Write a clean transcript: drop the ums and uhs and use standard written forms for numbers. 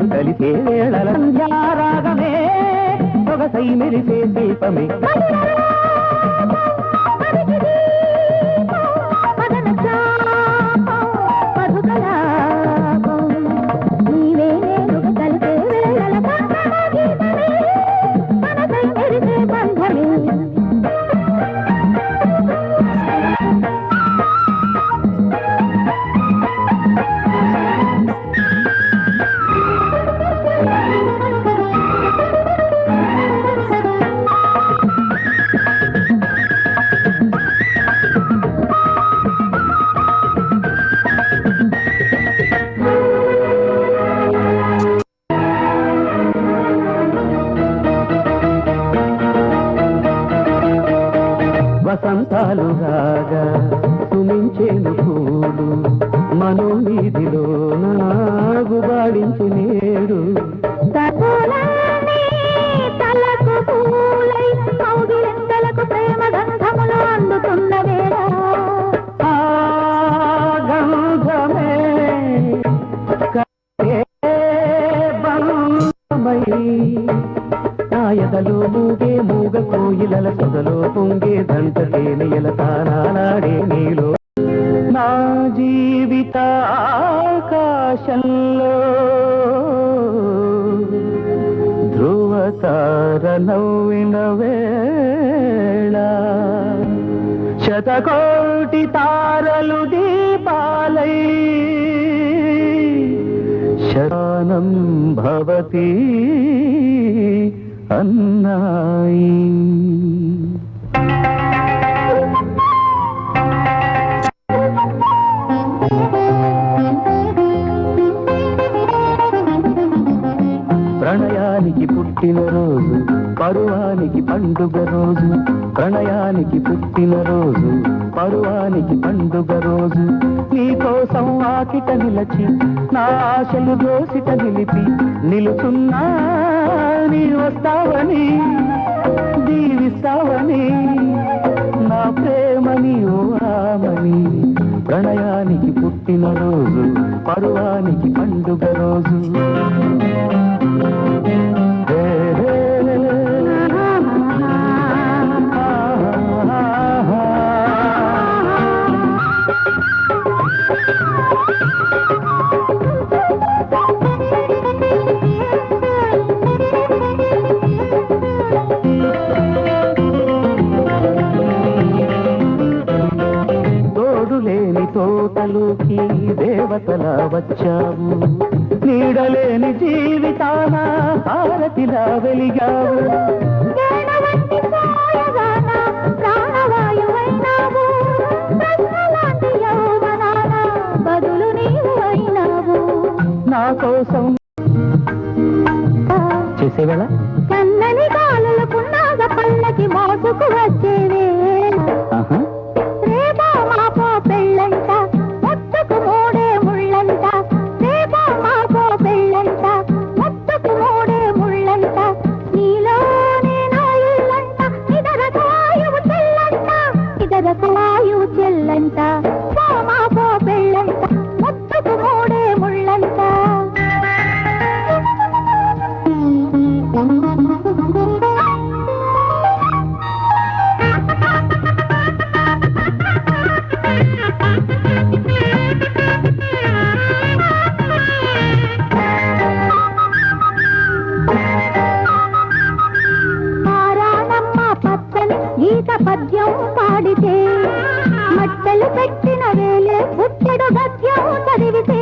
కలిసే వేళల సంధ్యారాగమే సొగసై మెరిసే దీపమే వసంతాలు రాగా సుమించేను పూలు మనోవీధిలో నాగుబాడించు నేడు తలకు పూలై కౌగిలింతలకు ప్రేమ గంధములు అందుతున్న వేళ ఆ గంధమే నాయదలో మూగే మూగ కోయిలల సొదలో పొంగే దంత తేనెయల తానాడే నీలో నా జీవిత ఆకాశంలో ధ్రువతార నవ్విన వేళ శతకోటి తారలు దీపాలై శరణం భవతి అన్నాయి ప్రణయానికి పుట్టిన రోజు పరువానికి పండుగ రోజు ప్రణయానికి పుట్టిన రోజు పరువానికి పండుగ రోజు నీకోసం ఆకిట నిలచి నా ఆశలు దోసిట నిలిపి నిలుచున్నా నీ వస్తావని దీవిస్తావని నా ప్రేమని ఓ రామని ప్రణయానికి పుట్టిన రోజు పరువానికి పండుగ రోజు తోడులేని తోటలోకి దేవతలా వచ్చావు నీడలేని జీవితాన హారతిలా వెలిగావు నా కోసం చేసేవేళ చల్లని కాలుకున్నాగ పల్లకి మోసుకు వచ్చేవే రేపో మాపో పెళ్ళంట ముట్టుకు మూడే ముళ్ళంట రేపో మాపో పెళ్ళంట ముట్టుకు మూడే ముళ్ళంట నీలోనే నా ఇల్లంట ఇదరకు వాయువు చెల్లంట ఇదరకు వాయువు చెల్లంట పో మాపో పెళ్ళంట ముట్టుకు మూడే ముళ్ళంట గీత పద్యం పాడితే మట్టలు పెట్టిన వేలే పుట్టెడు గద్యం చదివితే